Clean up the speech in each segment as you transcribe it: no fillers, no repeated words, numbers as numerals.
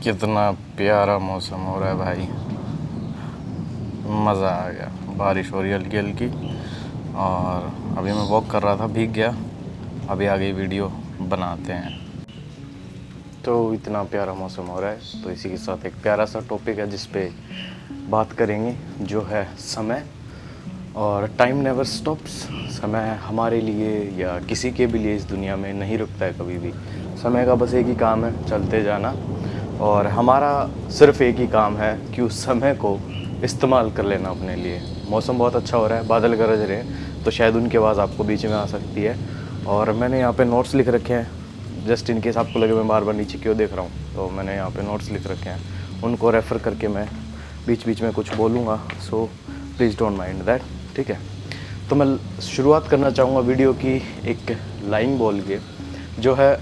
कितना प्यारा मौसम हो रहा है भाई, मज़ा आ गया। बारिश हो रही है हल्की हल्की और अभी मैं वॉक कर रहा था, भीग गया। अभी आगे वीडियो बनाते हैं। तो इतना प्यारा मौसम हो रहा है, तो इसी के साथ एक प्यारा सा टॉपिक है जिस पे बात करेंगे, जो है समय। और टाइम नेवर स्टॉप्स। समय हमारे लिए या किसी के भी लिए इस दुनिया में नहीं रुकता है कभी भी। समय का बस एक ही काम है, चलते जाना। और हमारा सिर्फ एक ही काम है कि उस समय को इस्तेमाल कर लेना अपने लिए। मौसम बहुत अच्छा हो रहा है, बादल गरज रहे हैं, तो शायद उनकी आवाज़ आपको बीच में आ सकती है। और मैंने यहाँ पे नोट्स लिख रखे हैं, जस्ट इन केस आपको लगे मैं बार बार नीचे क्यों देख रहा हूँ, तो मैंने यहाँ पे नोट्स लिख रखे हैं, उनको रेफ़र करके मैं बीच बीच में कुछ बोलूँगा। So please don't mind that, ठीक है। तो मैं शुरुआत करना चाहूँगा वीडियो की एक लाइन बोल के, जो है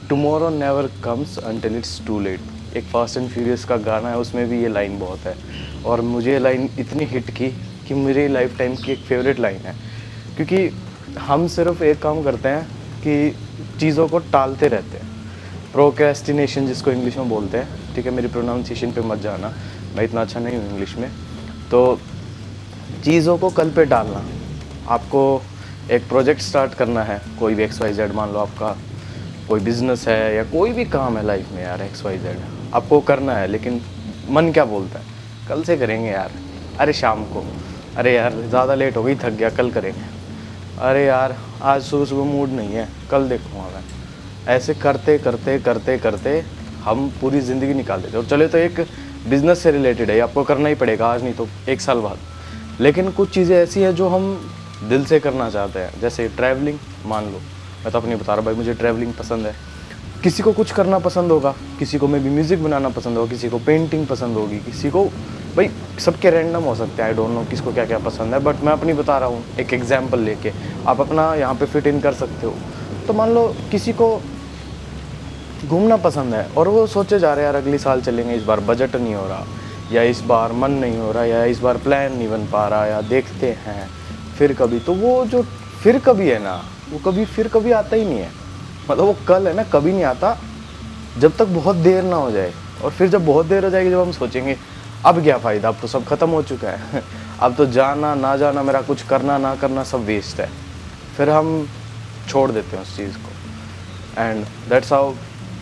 tomorrow never comes until it's too late. एक फास्ट एंड फ्यूरियस का गाना है, उसमें भी ये लाइन बहुत है। और मुझे ये लाइन इतनी हिट की कि मेरी लाइफ टाइम की एक फेवरेट लाइन है। क्योंकि हम सिर्फ एक काम करते हैं कि चीज़ों को टालते रहते हैं, प्रोक्रेस्टिनेशन जिसको इंग्लिश में बोलते हैं, ठीक है। मेरी प्रोनाउंसिएशन पे मत जाना, मैं इतना अच्छा नहीं हूँ इंग्लिश में। तो चीज़ों को कल पे डालना। आपको एक प्रोजेक्ट स्टार्ट करना है, कोई भी XYZ, मान लो आपका कोई बिज़नेस है या कोई भी काम है लाइफ में यार, XYZ आपको करना है, लेकिन मन क्या बोलता है, कल से करेंगे यार, अरे शाम को, अरे यार ज़्यादा लेट हो गई, थक गया, कल करेंगे, अरे यार आज सुबह सुबह मूड नहीं है, कल देखूँगा मैं। ऐसे करते करते करते करते हम पूरी ज़िंदगी निकाल देते। और चले तो एक बिज़नेस से रिलेटेड है, आपको करना ही पड़ेगा, आज नहीं तो 1 साल बाद। लेकिन कुछ चीज़ें ऐसी हैं जो हम दिल से करना चाहते हैं, जैसे ट्रैवलिंग। मान लो मैं तो अपनी बता रहा भाई, मुझे ट्रैवलिंग पसंद है। किसी को कुछ करना पसंद होगा, किसी को मे बी म्यूज़िक बनाना पसंद होगा, किसी को पेंटिंग पसंद होगी, किसी को, भाई सबके रैंडम हो सकते हैं, आई डोंट नो किसको क्या क्या पसंद है। बट मैं अपनी बता रहा हूँ एक एग्जाम्पल लेके, आप अपना यहाँ पे फिट इन कर सकते हो। तो मान लो किसी को घूमना पसंद है और वो सोचे जा रहे हैं यार अगले साल चलेंगे, इस बार बजट नहीं हो रहा, या इस बार मन नहीं हो रहा, या इस बार प्लान नहीं बन पा रहा, या देखते हैं फिर कभी। तो वो जो फिर कभी है ना, वो कभी फिर कभी आता ही नहीं है। मतलब वो कल है ना, कभी नहीं आता जब तक बहुत देर ना हो जाए। और फिर जब बहुत देर हो जाएगी, जब हम सोचेंगे अब क्या फ़ायदा, अब तो सब खत्म हो चुका है अब तो जाना ना जाना, मेरा कुछ करना ना करना सब वेस्ट है, फिर हम छोड़ देते हैं उस चीज़ को। एंड दैट्स हाउ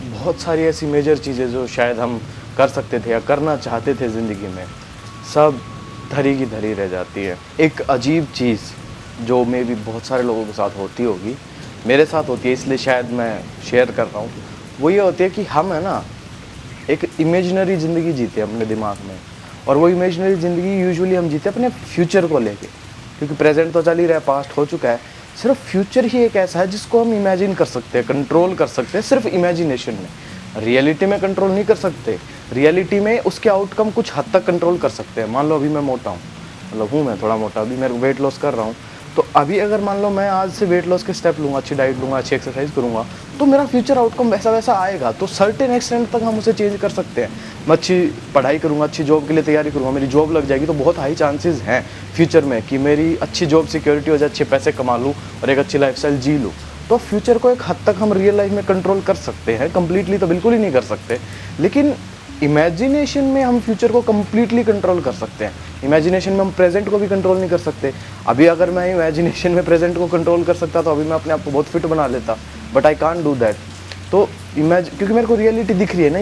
बहुत सारी ऐसी मेजर चीज़ें जो शायद हम कर सकते थे या करना चाहते थे ज़िंदगी में, सब धरी की धरी रह जाती है। एक अजीब चीज़ जो मे भी बहुत सारे लोगों के साथ होती होगी, मेरे साथ होती है, इसलिए शायद मैं शेयर कर रहा हूँ। वो ये होती है कि हम है ना एक इमेजिनरी ज़िंदगी जीते हैं अपने दिमाग में, और वो इमेजिनरी ज़िंदगी यूजुअली हम जीते अपने फ्यूचर को लेके। क्योंकि प्रेजेंट तो चल ही रहा है, पास्ट हो चुका है, सिर्फ फ्यूचर ही एक ऐसा है जिसको हम इमेजिन कर सकते हैं, कंट्रोल कर सकते हैं, सिर्फ इमेजिनेशन में। रियलिटी में कंट्रोल नहीं कर सकते। रियलिटी में उसके आउटकम कुछ हद तक कंट्रोल कर सकते हैं। मान लो अभी मैं मोटा हूँ, मतलब हूँ मैं थोड़ा मोटा, अभी मैं वेट लॉस कर रहा हूँ, तो अभी अगर मान लो मैं आज से वेट लॉस के स्टेप लूँगा, अच्छी डाइट लूँगा, अच्छी एक्सरसाइज करूँगा, तो मेरा फ्यूचर आउटकम वैसा वैसा आएगा। तो सर्टेन एक्सटेंट तक हम उसे चेंज कर सकते हैं। मैं अच्छी पढ़ाई करूँगा, अच्छी जॉब के लिए तैयारी करूँगा, मेरी जॉब लग जाएगी, तो बहुत हाई चांसेस हैं फ्यूचर में कि मेरी अच्छी जॉब सिक्योरिटी हो जाए, अच्छे पैसे कमा लूँ और एक अच्छी लाइफस्टाइल जी लूँ। तो फ्यूचर को एक हद तक हम रियल लाइफ में कंट्रोल कर सकते हैं, कंप्लीटली तो बिल्कुल ही नहीं कर सकते, लेकिन इमेजिनेशन में हम फ्यूचर को कम्प्लीटली कंट्रोल कर सकते हैं। इमेजिनेशन में हम प्रेजेंट को भी कंट्रोल नहीं कर सकते। अभी अगर मैं इमेजिनेशन में प्रेजेंट को कंट्रोल कर सकता तो अभी मैं अपने आप को बहुत फिट बना लेता, but I can't do that. तो क्योंकि मेरे को रियलिटी दिख रही है ना,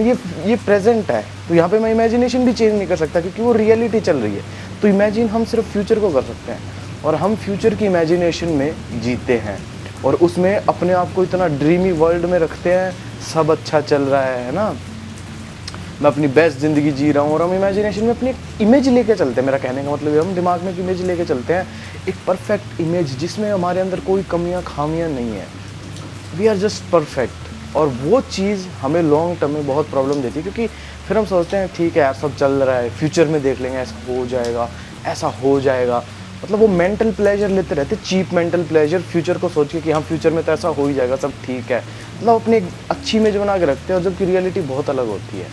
ये प्रेजेंट है, तो यहाँ पे मैं इमेजिनेशन भी चेंज नहीं कर सकता क्योंकि वो रियलिटी चल रही है। तो इमेजिन हम सिर्फ फ्यूचर को कर सकते हैं, और हम फ्यूचर की इमेजिनेशन में जीते हैं, और उसमें अपने आप को इतना ड्रीमी वर्ल्ड में रखते हैं, सब अच्छा चल रहा है ना, मैं अपनी बेस्ट ज़िंदगी जी रहा हूँ, और हम इमेजिनेशन में अपनी इमेज लेके चलते हैं। मेरा कहने का मतलब है हम दिमाग में एक इमेज लेके चलते हैं, एक परफेक्ट इमेज जिसमें हमारे अंदर कोई कमियाँ खामियाँ नहीं है, वी आर जस्ट परफेक्ट। और वो चीज़ हमें लॉन्ग टर्म में बहुत प्रॉब्लम देती है, क्योंकि फिर हम सोचते हैं ठीक है यार सब चल रहा है, फ्यूचर में देख लेंगे, ऐसा हो जाएगा, ऐसा हो जाएगा। मतलब वो मेंटल प्लेजर लेते रहते, चीप मेंटल प्लेजर, फ्यूचर को सोच के कि हाँ फ्यूचर में तो ऐसा हो ही जाएगा, सब ठीक है। मतलब अपनी एक अच्छी इमेज बना के रखते हैं, और जबकि रियलिटी बहुत अलग होती है,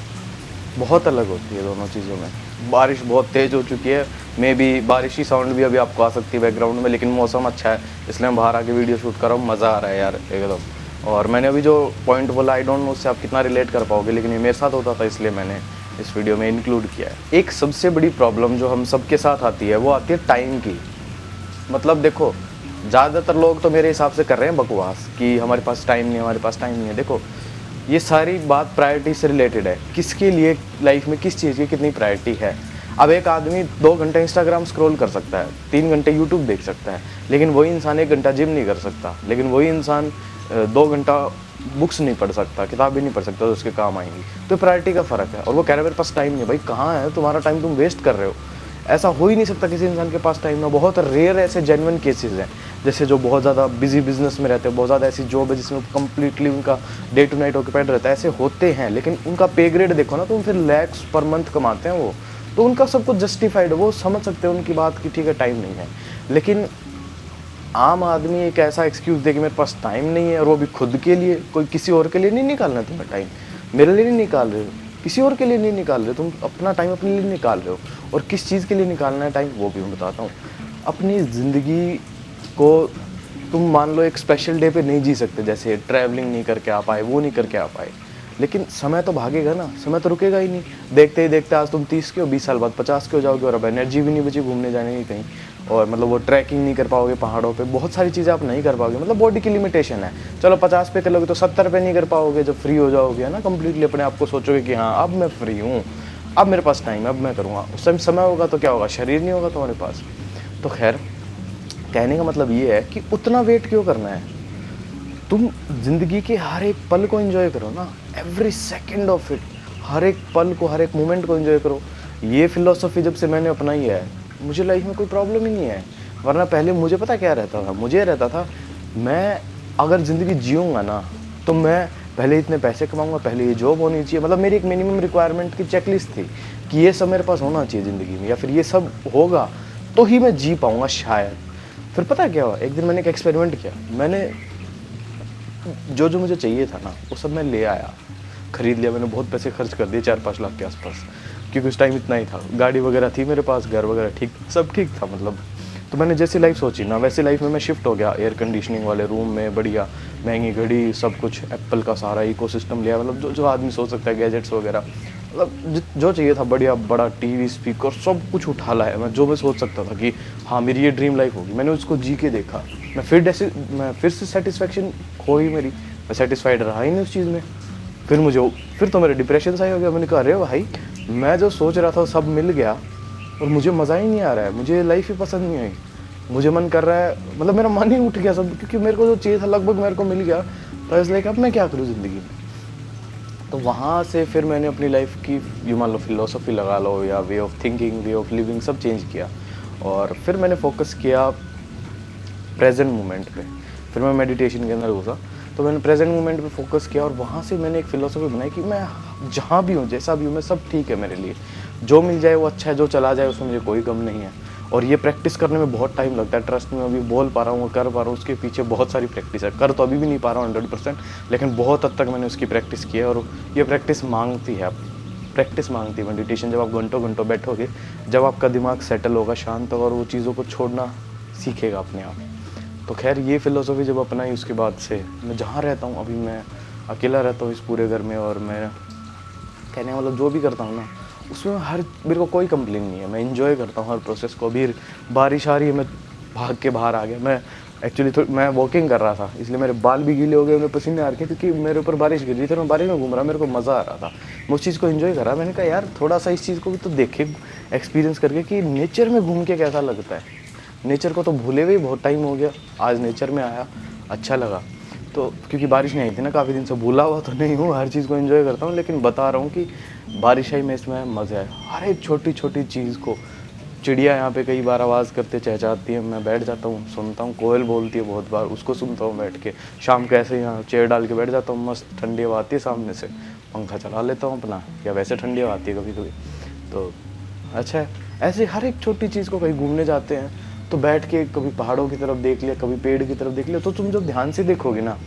बहुत अलग होती है दोनों चीज़ों में। बारिश बहुत तेज़ हो चुकी है, मे बी बारिश की साउंड भी अभी आपको आ सकती है बैकग्राउंड में, लेकिन मौसम अच्छा है इसलिए मैं बाहर आके वीडियो शूट कर रहा हूँ, मज़ा आ रहा है यार एकदम। और मैंने अभी जो पॉइंट बोला, आई डोंट नो उससे आप कितना रिलेट कर पाओगे, लेकिन ये मेरे साथ होता था इसलिए मैंने इस वीडियो में इंक्लूड किया है। एक सबसे बड़ी प्रॉब्लम जो हम सबके साथ आती है वो आती है टाइम की। मतलब देखो, ज़्यादातर लोग तो मेरे हिसाब से कर रहे हैं बकवास कि हमारे पास टाइम नहीं है, हमारे पास टाइम नहीं है। देखो, ये सारी बात प्रायोरिटी से रिलेटेड है, किसके लिए लाइफ में किस चीज़ की कितनी प्रायोरिटी है। अब एक आदमी 2 घंटे इंस्टाग्राम स्क्रॉल कर सकता है, 3 घंटे यूट्यूब देख सकता है, लेकिन वही इंसान 1 घंटा जिम नहीं कर सकता, लेकिन वही इंसान 2 घंटा बुक्स नहीं पढ़ सकता, किताब भी नहीं पढ़ सकता, तो उसके काम आएंगी। तो प्रायोरिटी का फ़र्क है। और वो कह रहा है मेरे पास टाइम नहीं है। भाई कहाँ है तुम्हारा टाइम, तुम वेस्ट कर रहे हो। ऐसा हो ही नहीं सकता किसी इंसान के पास टाइम ना। बहुत रेयर ऐसे जेन्युइन केसेस हैं, जैसे जो बहुत ज़्यादा बिजी बिजनेस में रहते हैं, बहुत ज़्यादा ऐसी जॉब है जिसमें कंप्लीटली उनका डे टू नाइट ऑक्यूपाइड रहता है, ऐसे होते हैं। लेकिन उनका पे ग्रेड देखो ना, तो फिर लैक्स पर मंथ कमाते हैं वो, तो उनका सब कुछ जस्टिफाइड है। वो समझ सकते हैं उनकी बात कि ठीक है टाइम नहीं है। लेकिन आम आदमी एक ऐसा एक्सक्यूज़ दे कि मेरे पास टाइम नहीं है, और वो भी खुद के लिए, कोई किसी और के लिए नहीं निकालना है तुम्हें टाइम, मेरे लिए नहीं निकाल रहे हो, किसी और के लिए नहीं निकाल रहे हो, तुम अपना टाइम अपने लिए निकाल रहे हो। और किस चीज़ के लिए निकालना है टाइम वो भी मैं बताता हूँ। अपनी ज़िंदगी को तुम मान लो एक स्पेशल डे पे नहीं जी सकते, जैसे ट्रैवलिंग नहीं करके आ पाए, वो नहीं करके आ पाए, लेकिन समय तो भागेगा ना, समय तो रुकेगा ही नहीं। देखते ही देखते आज तुम 30 के हो, 20 साल बाद 50 के हो जाओगे, और अब एनर्जी भी नहीं बची घूमने जाने की कहीं, और मतलब वो ट्रैकिंग नहीं कर पाओगे पहाड़ों पे, बहुत सारी चीज़ें आप नहीं कर पाओगे। मतलब बॉडी की लिमिटेशन है। चलो 50 पे कर लोगे तो 70 पे नहीं कर पाओगे। जब फ्री हो जाओगे ना, कंप्लीटली अपने आप को सोचोगे कि हाँ अब मैं फ्री हूँ, अब मेरे पास टाइम है, अब मैं करूँगा। उस टाइम समय होगा तो क्या होगा, शरीर नहीं होगा तुम्हारे पास। तो खैर, कहने का मतलब ये है कि उतना वेट क्यों करना है। तुम जिंदगी के हर एक पल को एंजॉय करो ना, एवरी सेकेंड ऑफ इट, हर एक पल को, हर एक मोमेंट को एंजॉय करो। ये फिलॉसफी जब से मैंने अपनाई है, मुझे लाइफ में कोई प्रॉब्लम ही नहीं है। वरना पहले मुझे पता क्या रहता था, मुझे रहता था मैं अगर ज़िंदगी जीऊँगा ना, तो मैं पहले इतने पैसे कमाऊँगा, पहले ये जॉब होनी चाहिए। मतलब मेरी एक मिनिमम रिक्वायरमेंट की चेकलिस्ट थी कि ये सब मेरे पास होना चाहिए ज़िंदगी में, या फिर ये सब होगा तो ही मैं जी पाऊँगा शायद। फिर पता क्या हुआ, एक दिन मैंने एक एक्सपेरिमेंट किया। मैंने जो जो मुझे चाहिए था ना, वो सब मैं ले आया, ख़रीद लिया। मैंने बहुत पैसे खर्च कर दिए, 4-5 लाख के आसपास, क्योंकि उस टाइम इतना ही था। गाड़ी वगैरह थी मेरे पास, घर वगैरह ठीक, सब ठीक था मतलब। तो मैंने जैसी लाइफ सोची ना, वैसी लाइफ में मैं शिफ्ट हो गया। एयर कंडीशनिंग वाले रूम में, बढ़िया महंगी घड़ी, सब कुछ एप्पल का सारा इकोसिस्टम लिया। मतलब जो जो आदमी सोच सकता है, गैजेट्स वगैरह, मतलब जो चाहिए था, बढ़िया बड़ा टीवी, स्पीकर, सब कुछ उठा लाया मैं, जो मैं सोच सकता था कि हाँ मेरी ये ड्रीम लाइफ होगी। मैंने उसको जी के देखा। मैं फिर से सेटिस्फेक्शन खो ही मेरी, मैं सेटिस्फाइड रहा ही नहीं उस चीज़ में। फिर तो मेरे डिप्रेशन सा ही हो गया। मैंने कहा अरे भाई, मैं जो सोच रहा था सब मिल गया और मुझे मज़ा ही नहीं आ रहा है, मुझे लाइफ ही पसंद नहीं आई। मुझे मन कर रहा है, मतलब मेरा मन ही उठ गया सब, क्योंकि मेरे को जो चाहिए था लगभग मेरे को मिल गया। तो इसलिए अब मैं क्या करूँ ज़िंदगी में। तो वहाँ से फिर मैंने अपनी लाइफ की, यू मान लो फिलोसफी लगा लो, या way of thinking, way of living, सब चेंज किया। और फिर मैंने फोकस किया प्रेजेंट मोमेंट पे। फिर मैं मेडिटेशन के अंदर घुसा, तो मैंने प्रेजेंट मोमेंट पे फोकस किया। और वहाँ से मैंने एक फ़िलोसफी बनाई कि मैं जहाँ भी हूँ, जैसा भी हूँ, मैं सब ठीक है मेरे लिए। जो मिल जाए वो अच्छा है, जो चला जाए उसमें मुझे कोई गम नहीं है। और ये प्रैक्टिस करने में बहुत टाइम लगता है। ट्रस्ट में अभी बोल पा रहा हूँ, कर पा रहा हूँ, उसके पीछे बहुत सारी प्रैक्टिस है। कर तो अभी भी नहीं पा रहा हूँ 100%, लेकिन बहुत हद तक मैंने उसकी प्रैक्टिस की है। और ये प्रैक्टिस मांगती है, प्रैक्टिस मांगती है मेडिटेशन। जब आप घंटों घंटों बैठोगे, जब आपका दिमाग सेटल होगा, शांत होगा, और वो चीज़ों को छोड़ना सीखेगा अपने आप। तो खैर, ये फ़िलोसफी जब अपनाई, उसके बाद से मैं जहाँ रहता हूँ, अभी मैं अकेला रहता हूँ इस पूरे घर में। और मैं कहने का मतलब जो भी करता हूँ ना, उसमें मेरे को कोई कंप्लेन नहीं है। मैं एंजॉय करता हूँ हर प्रोसेस को। अभी बारिश आ रही है, मैं भाग के बाहर आ गया। मैं एक्चुअली मैं वॉकिंग कर रहा था, इसलिए मेरे बाल भी गीले हो गए, मेरे पसीने आ रखे, क्योंकि मेरे ऊपर बारिश गिर रही थी। मैं बारिश में घूम रहा, मेरे को मज़ा आ रहा था, मैं उस चीज़ को एंजॉय कर रहा। मैंने कहा यार थोड़ा सा इस चीज़ को भी तो देखे, एक्सपीरियंस करके, कि नेचर में घूम के कैसा लगता है। नेचर को तो भूले हुए बहुत टाइम हो गया, आज नेचर में आया, अच्छा लगा। तो क्योंकि बारिश नहीं आई थी ना काफ़ी दिन से, भूला हुआ तो नहीं हूँ, हर चीज़ को एंजॉय करता हूँ, लेकिन बता रहा हूँ कि बारिश आई में इसमें मज़ा है। हर एक छोटी छोटी चीज़ को, चिड़िया यहाँ पे कई बार आवाज़ करते चहचहाती है, मैं बैठ जाता हूँ, सुनता हूँ। कोयल बोलती है बहुत बार, उसको सुनता हूँ बैठ के। शाम को ऐसे यहाँ चेयर डाल के बैठ जाता हूँ, मस्त ठंडी हवा आती है सामने से, पंखा चला लेता हूँ अपना, या वैसे ठंडी हवा आती है कभी कभी। तो अच्छा है, ऐसे हर एक छोटी चीज़ को, कहीं घूमने जाते हैं तो बैठ के कभी पहाड़ों की तरफ देख लिया, कभी पेड़ की तरफ देख लिया, तो तुम जब ध्यान से देखोगे ना,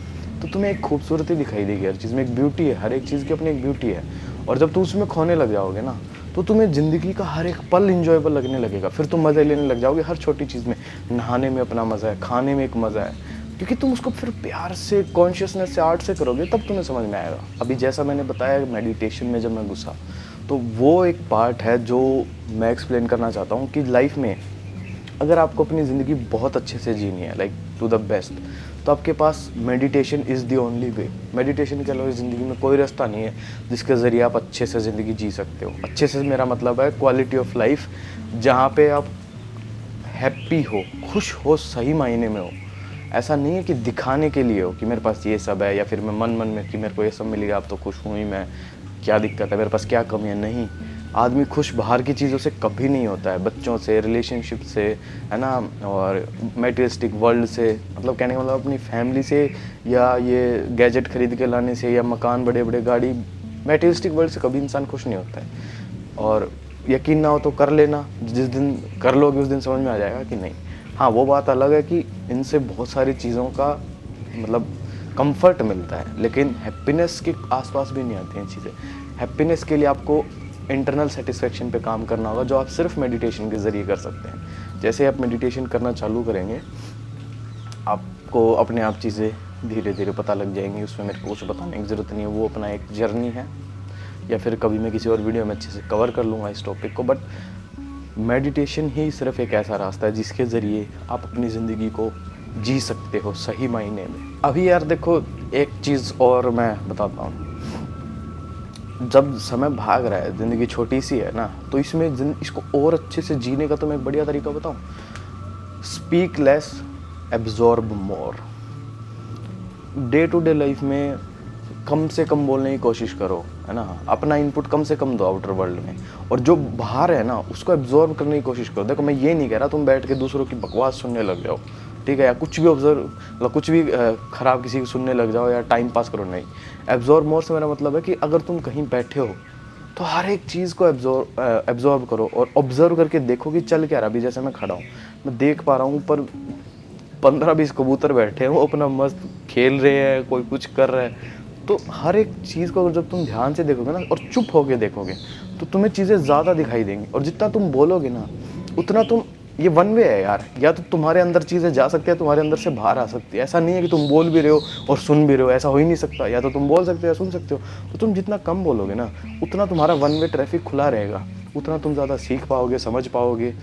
तो तुम्हें एक खूबसूरती दिखाई देगी। हर चीज़ में एक ब्यूटी है, हर एक चीज़ की अपनी एक ब्यूटी है। और जब तुम उसमें खोने लग जाओगे ना, तो तुम्हें ज़िंदगी का हर एक पल इंजॉयबल लगने लगेगा। फिर तुम मज़े लेने लग जाओगे हर छोटी चीज़ में। नहाने में अपना मज़ा है, खाने में एक मज़ा है, क्योंकि तुम उसको फिर प्यार से, कॉन्शियसनेस से, आर्ट से करोगे तब तुम्हें समझ में आएगा। अभी जैसा मैंने बताया मेडिटेशन में जब मैं घुसा, तो वो एक पार्ट है जो मैं एक्सप्लेन करना चाहता हूँ कि लाइफ में अगर आपको अपनी ज़िंदगी बहुत अच्छे से जीनी है, लाइक टू द बेस्ट, तो आपके पास meditation is the only way. Meditation के अलावा ज़िंदगी में कोई रास्ता नहीं है जिसके ज़रिए आप अच्छे से ज़िंदगी जी सकते हो। अच्छे से मेरा मतलब है क्वालिटी ऑफ लाइफ, जहाँ पे आप हैप्पी हो, खुश हो, सही मायने में हो। ऐसा नहीं है कि दिखाने के लिए हो कि मेरे पास ये सब है, या फिर मैं मन में कि मेरे को ये सब मिल गया अब तो खुश हूँ ही मैं, क्या दिक्कत है, मेरे पास क्या कमी है। नहीं, आदमी खुश बाहर की चीज़ों से कभी नहीं होता है, बच्चों से, रिलेशनशिप से, है ना, और मटेरियलिस्टिक वर्ल्ड से, मतलब कहने का मतलब अपनी फैमिली से, या ये गैजेट खरीद के लाने से, या मकान, बड़े बड़े गाड़ी, मटेरियलिस्टिक वर्ल्ड से कभी इंसान खुश नहीं होता है। और यकीन ना हो तो कर लेना, जिस दिन कर लोगे उस दिन समझ में आ जाएगा कि नहीं। हाँ, वो बात अलग है कि इनसे बहुत सारी चीज़ों का मतलब कंफर्ट मिलता है, लेकिन हैप्पीनेस के आसपास भी नहीं आती हैं चीज़ें। हैप्पीनेस के लिए आपको इंटरनल सेटिस्फेक्शन पे काम करना होगा, जो आप सिर्फ मेडिटेशन के ज़रिए कर सकते हैं। जैसे आप मेडिटेशन करना चालू करेंगे, आपको अपने आप चीज़ें धीरे धीरे पता लग जाएंगी। उसमें मेरे को कुछ बताने की ज़रूरत नहीं है, वो अपना एक जर्नी है, या फिर कभी मैं किसी और वीडियो में अच्छे से कवर कर लूँगा इस टॉपिक को। बट मेडिटेशन ही सिर्फ एक ऐसा रास्ता है जिसके ज़रिए आप अपनी ज़िंदगी को जी सकते हो सही मायने में। अभी यार देखो, एक चीज़ और मैं बताता हूँ। जब समय भाग रहा है, ज़िंदगी छोटी सी है ना, तो इसमें इसको और अच्छे से जीने का तो मैं एक बढ़िया तरीका बताऊँ। Speak less, absorb more. Day to day life में कम से कम बोलने की कोशिश करो, है ना। अपना इनपुट कम से कम दो आउटर वर्ल्ड में, और जो बाहर है ना उसको एब्जॉर्ब करने की कोशिश करो। देखो, मैं ये नहीं कह रहा तुम बैठ के दूसरों की बकवास सुनने लग जाओ, ठीक है, या कुछ भी ऑब्जर्व, मतलब कुछ भी ख़राब किसी की सुनने लग जाओ या टाइम पास करो, नहीं। एब्जॉर्ब मोर से मेरा मतलब है कि अगर तुम कहीं बैठे हो तो हर एक चीज़ को एब्जॉर्ब करो और ऑब्जर्व करके देखो कि चल क्या रहा। अभी जैसे मैं खड़ा हूँ, मैं देख पा रहा हूँ ऊपर 15-20 कबूतर बैठे हैं, वो अपना मस्त खेल रहे हैं, कोई कुछ कर रहा है। तो हर एक चीज़ को जब तुम ध्यान से देखोगे ना और चुप होके देखोगे, तो तुम्हें चीज़ें ज़्यादा दिखाई देंगी। और जितना तुम बोलोगे ना उतना तुम, ये वन वे है यार, या तो तुम्हारे अंदर चीज़ें जा सकती है, तुम्हारे अंदर से बाहर आ सकती है। ऐसा नहीं है कि तुम बोल भी रहे हो और सुन भी रहे हो, ऐसा हो ही नहीं सकता। या तो तुम बोल सकते हो या सुन सकते हो। तो तुम जितना कम बोलोगे ना उतना तुम्हारा वन वे ट्रैफिक खुला रहेगा, उतना तुम ज़्यादा सीख पाओगे, समझ पाओगे,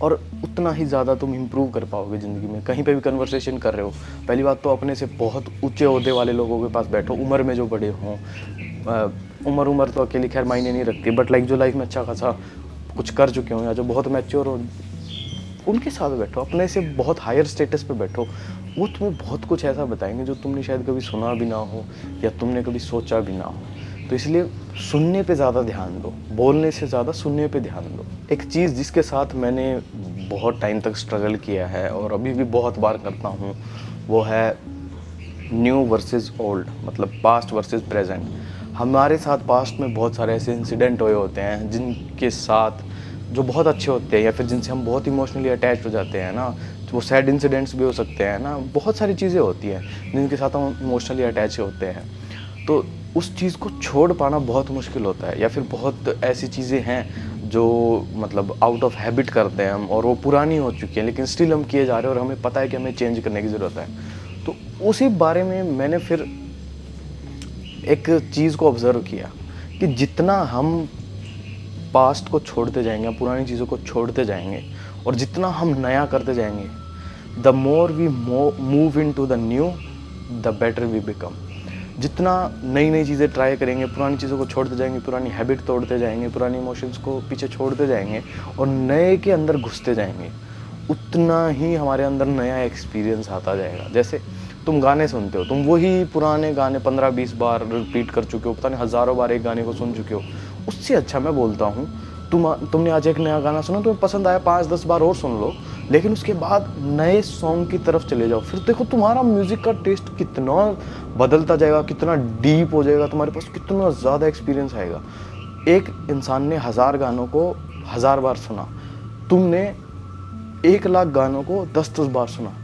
और उतना ही ज़्यादा तुम इम्प्रूव कर पाओगे ज़िंदगी में। कहीं पे भी कन्वर्सेशन कर रहे हो, पहली बात तो अपने से बहुत ऊंचे ओहदे वाले लोगों के पास बैठो, उम्र में जो बड़े हों। उम्र तो अकेली खैर मायने नहीं रखती, बट लाइक जो लाइफ में अच्छा खासा कुछ कर चुके हों या जो बहुत मैच्योर हो, उनके साथ बैठो। अपने से बहुत हायर स्टेटस पे बैठो, वो तुम्हें बहुत कुछ ऐसा बताएंगे जो तुमने शायद कभी सुना भी ना हो या तुमने कभी सोचा भी ना हो। तो इसलिए सुनने पे ज़्यादा ध्यान दो, बोलने से ज़्यादा सुनने पे ध्यान दो। एक चीज़ जिसके साथ मैंने बहुत टाइम तक स्ट्रगल किया है और अभी भी बहुत बार करता हूँ, वो है न्यू वर्सेस ओल्ड, मतलब पास्ट वर्सेस प्रेजेंट। हमारे साथ पास्ट में बहुत सारे ऐसे इंसिडेंट हुए होते हैं जिनके साथ, जो बहुत अच्छे होते हैं या फिर जिनसे हम बहुत इमोशनली अटैच हो जाते हैं ना। वो सैड इंसिडेंट्स भी हो सकते हैं ना, बहुत सारी चीज़ें होती हैं जिनके साथ हम इमोशनली अटैच होते हैं। तो उस चीज़ को छोड़ पाना बहुत मुश्किल होता है, या फिर बहुत ऐसी चीज़ें हैं जो मतलब आउट ऑफ हैबिट करते हैं हम, और वो पुरानी हो चुकी हैं लेकिन स्टिल हम किए जा रहे हैं और हमें पता है कि हमें चेंज करने की ज़रूरत है। तो उसी बारे में मैंने फिर एक चीज़ को ऑब्ज़र्व किया कि जितना हम पास्ट को छोड़ते जाएंगे, पुरानी चीज़ों को छोड़ते जाएंगे, और जितना हम नया करते जाएंगे, the more we move into the new, the better we become. जितना नई नई चीज़ें ट्राई करेंगे, पुरानी चीज़ों को छोड़ते जाएंगे, पुरानी हैबिट तोड़ते जाएंगे, पुरानी इमोशंस को पीछे छोड़ते जाएंगे और नए के अंदर घुसते जाएंगे, उतना ही हमारे अंदर नया एक्सपीरियंस आता जाएगा। जैसे तुम गाने सुनते हो, तुम वही पुराने गाने 15-20 बार रिपीट कर चुके हो, पता नहीं हज़ारों बार एक गाने को सुन चुके हो। उससे अच्छा मैं बोलता हूँ, तुमने आज एक नया गाना सुना, तुम्हें पसंद आया, 5-10 बार और सुन लो, लेकिन उसके बाद नए सॉन्ग की तरफ चले जाओ। फिर देखो तुम्हारा म्यूज़िक का टेस्ट कितना बदलता जाएगा, कितना डीप हो जाएगा, तुम्हारे पास कितना ज़्यादा एक्सपीरियंस आएगा। एक इंसान ने 1000 गानों को 1000 बार सुना, तुमने 1 लाख गानों को 10-10 बार सुना।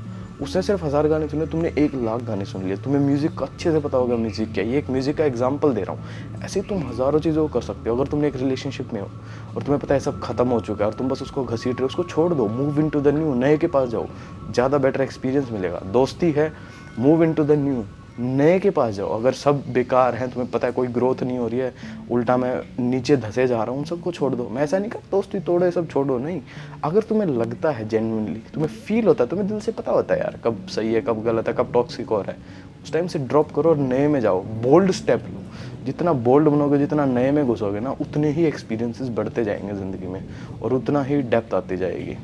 उसने सिर्फ 1000 गाने सुने, तुमने 1,00,000 गाने सुन लिए, तुम्हें म्यूज़िक का अच्छे से पता होगा म्यूज़िक क्या है। ये एक म्यूज़िक का एग्जांपल दे रहा हूँ। ऐसे ही तुम हज़ारों चीज़ों को कर सकते हो। अगर तुमने एक रिलेशनशिप में हो और तुम्हें पता है सब खत्म हो चुका है और तुम बस उसको घसीट रहे हो, उसको छोड़ दो, move into the new, नए के पास जाओ, ज़्यादा बेटर एक्सपीरियंस मिलेगा। दोस्ती है, move into the new, नए के पास जाओ। अगर सब बेकार हैं, तुम्हें पता है कोई ग्रोथ नहीं हो रही है, उल्टा मैं नीचे धंसे जा रहा हूँ, उन सबको छोड़ दो। मैं ऐसा नहीं कहता दोस्ती तोड़ो, सब छोड़ो, नहीं। अगर तुम्हें लगता है जेन्युइनली, तुम्हें फील होता है, तुम्हें दिल से पता होता है यार कब सही है, कब गलत है, कब टॉक्सिक हो रहा है, उस टाइम से ड्रॉप करो और नए में जाओ, बोल्ड स्टेप लो। जितना बोल्ड बनोगे, जितना नए में घुसोगे ना, उतने ही एक्सपीरियंसेस बढ़ते जाएंगे ज़िंदगी में और उतना ही डेप्थ आती जाएगी।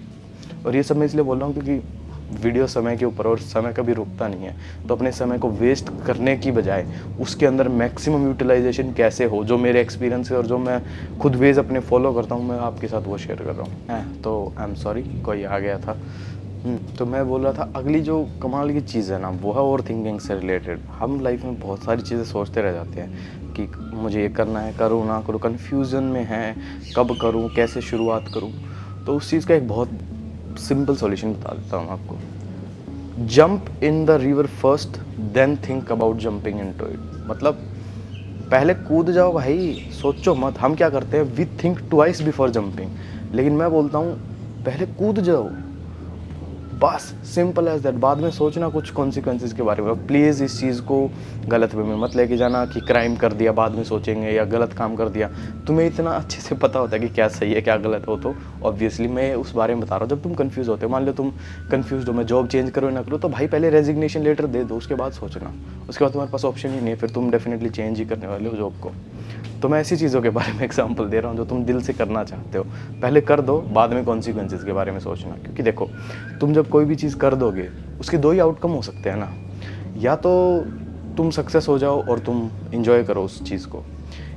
और ये सब मैं इसलिए बोल रहा हूँ क्योंकि वीडियो समय के ऊपर, और समय कभी रुकता नहीं है। तो अपने समय को वेस्ट करने की बजाय उसके अंदर मैक्सिमम यूटिलाइजेशन कैसे हो, जो मेरे एक्सपीरियंस है और जो मैं खुद वेज अपने फॉलो करता हूँ, मैं आपके साथ वो शेयर कर रहा हूँ। तो आई एम सॉरी, कोई आ गया था। तो मैं बोल रहा था, अगली जो कमाल की चीज़ है ना, वो है ओवर थिंकिंग से रिलेटेड। हम लाइफ में बहुत सारी चीज़ें सोचते रह जाते हैं कि मुझे ये करना है, करूँ ना करूँ, कन्फ्यूज़न में है, कब करूँ, कैसे शुरुआत करूँ। तो उस चीज़ का एक बहुत सिंपल सॉल्यूशन बता देता हूँ आपको। Jump in the river first, then think about jumping into it. मतलब पहले कूद जाओ भाई, सोचो मत। हम क्या करते हैं, we think twice before jumping, लेकिन मैं बोलता हूँ पहले कूद जाओ, बस सिंपल एज दैट। बाद में सोचना कुछ कॉन्सिक्वेंसेस के बारे में। प्लीज़ इस चीज़ को गलत वे में मत लेके जाना कि क्राइम कर दिया बाद में सोचेंगे या गलत काम कर दिया। तुम्हें इतना अच्छे से पता होता है कि क्या सही है क्या गलत हो। तो ऑब्वियसली मैं उस बारे में बता रहा हूँ। जब तुम कंफ्यूज होते हो, मान लो तुम कंफ्यूज हो, मैं जॉब चेंज करूँ ना करूँ, तो भाई पहले रेजिग्नेशन लेटर दे दो, उसके बाद सोचना। उसके बाद तुम्हारे पास ऑप्शन ही नहीं है, फिर तुम डेफिनेटली चेंज ही करने वाले हो जॉब को। तो मैं ऐसी चीज़ों के बारे में एग्जांपल दे रहा हूँ जो तुम दिल से करना चाहते हो। पहले कर दो, बाद में कॉन्सिक्वेंसेस के बारे में सोचना। क्योंकि देखो, तुम जब कोई भी चीज़ कर दोगे, उसके दो ही आउटकम हो सकते हैं ना। या तो तुम सक्सेस हो जाओ और तुम इंजॉय करो उस चीज़ को,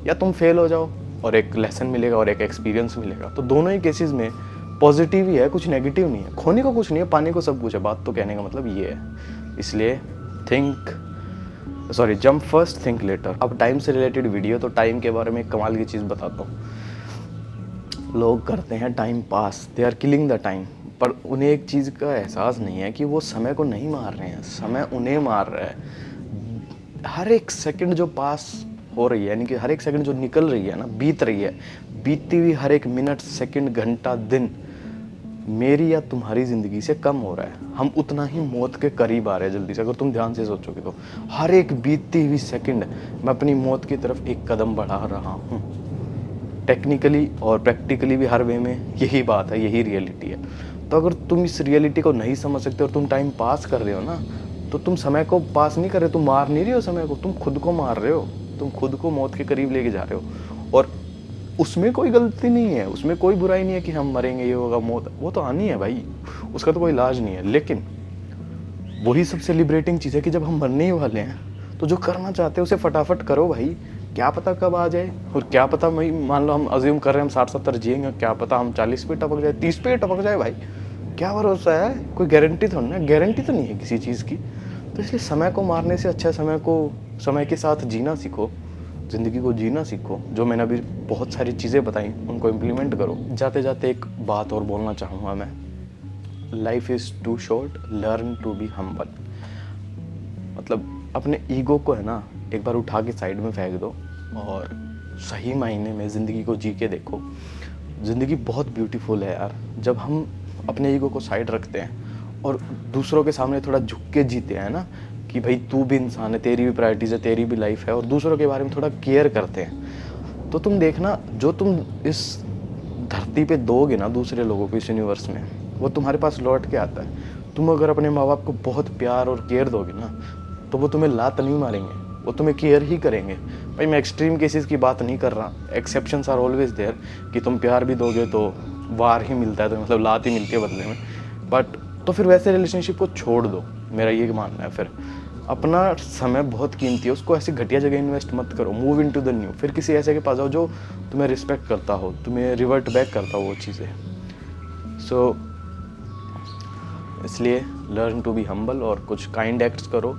या तुम फेल हो जाओ और एक लेसन मिलेगा और एक एक्सपीरियंस मिलेगा। तो दोनों ही केसेस में पॉजिटिव ही है, कुछ नेगेटिव नहीं है। खोने को कुछ नहीं है, पाने को सब कुछ है। बात तो कहने का मतलब ये है। इसलिए जंप फर्स्ट थिंक लेटर। अब टाइम से रिलेटेड वीडियो, तो टाइम के बारे में एक कमाल की चीज़ बताता हूँ। लोग करते हैं time pass, they are killing the time, पर उन्हें एक चीज़ का एहसास नहीं है कि वो समय को नहीं मार रहे हैं, समय उन्हें मार रहा है। हर एक सेकंड जो पास हो रही है, यानी कि हर एक सेकंड जो निकल रही है ना, बीत रही है, बीतती हुई हर एक मिनट, सेकंड, घंटा, दिन मेरी या तुम्हारी ज़िंदगी से कम हो रहा है। हम उतना ही मौत के करीब आ रहे हैं जल्दी से। अगर तुम ध्यान से सोचोगे तो हर एक बीतती हुई सेकंड मैं अपनी मौत की तरफ एक कदम बढ़ा रहा हूँ। टेक्निकली और प्रैक्टिकली भी हर वे में यही बात है, यही रियलिटी है। तो अगर तुम इस रियलिटी को नहीं समझ सकते और तुम टाइम पास कर रहे हो ना, तो तुम समय को पास नहीं कर रहे, तुम मार नहीं रहे हो समय को, तुम खुद को मार रहे हो। तुम खुद को मौत के करीब लेके जा रहे हो। और उसमें कोई गलती नहीं है, उसमें कोई बुराई नहीं है कि हम मरेंगे, ये होगा, मौत वो तो आनी है भाई, उसका तो कोई इलाज नहीं है। लेकिन वही सबसे लिबरेटिंग चीज़ है कि जब हम मरने ही वाले हैं, तो जो करना चाहते हैं उसे फटाफट करो भाई। क्या पता कब आ जाए, और क्या पता, भाई मान लो हम अज्यूम कर रहे हैं हम 60-70 जिएंगे, क्या पता हम 40 पे टपक जाए, 30 पे टपक जाए भाई, क्या भरोसा है। कोई गारंटी थोड़ी ना, गारंटी तो नहीं है किसी चीज़ की। तो इसलिए समय को मारने से अच्छा समय के साथ जीना सीखो, ज़िंदगी को जीना सीखो। जो मैंने अभी बहुत सारी चीज़ें बताई उनको इम्प्लीमेंट करो। जाते जाते एक बात और बोलना चाहूँगा मैं, life is too short, learn to be humble. मतलब अपने ईगो को है ना, एक बार उठा के साइड में फेंक दो और सही मायने में ज़िंदगी को जी के देखो। ज़िंदगी बहुत ब्यूटीफुल है यार, जब हम अपने ईगो को साइड रखते हैं और दूसरों के सामने थोड़ा झुक के जीते हैं ना, कि भाई तू भी इंसान है, तेरी भी प्रायोरिटीज़ है, तेरी भी लाइफ है, और दूसरों के बारे में थोड़ा केयर करते हैं, तो तुम देखना जो तुम इस धरती पे दोगे ना दूसरे लोगों को इस यूनिवर्स में, वो तुम्हारे पास लौट के आता है। तुम अगर अपने माँ बाप को बहुत प्यार और केयर दोगे ना, तो वो तुम्हें लात नहीं मारेंगे, वो तुम्हें केयर ही करेंगे। भाई मैं एक्सट्रीम केसेस की बात नहीं कर रहा, एक्सेप्शंस आर ऑलवेज देयर, कि तुम प्यार भी दोगे तो वार ही मिलता है, तो मतलब लात ही मिलती है बदले में। बट तो फिर वैसे रिलेशनशिप को छोड़ दो, मेरा ये मानना है। फिर अपना समय बहुत कीमती है, उसको ऐसी घटिया जगह इन्वेस्ट मत करो, move into the new. फिर किसी ऐसे के पास जाओ जो तुम्हें रिस्पेक्ट करता हो, तुम्हें रिवर्ट बैक करता हो वो चीज़ें। सो इसलिए लर्न टू बी हम्बल और कुछ काइंड एक्ट्स करो,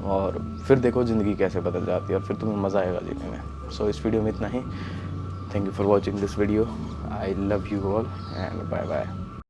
और फिर देखो ज़िंदगी कैसे बदल जाती है और फिर तुम्हें मज़ा आएगा जीने में। सो इस वीडियो में इतना ही। Thank you for watching this video. I love you all and bye bye.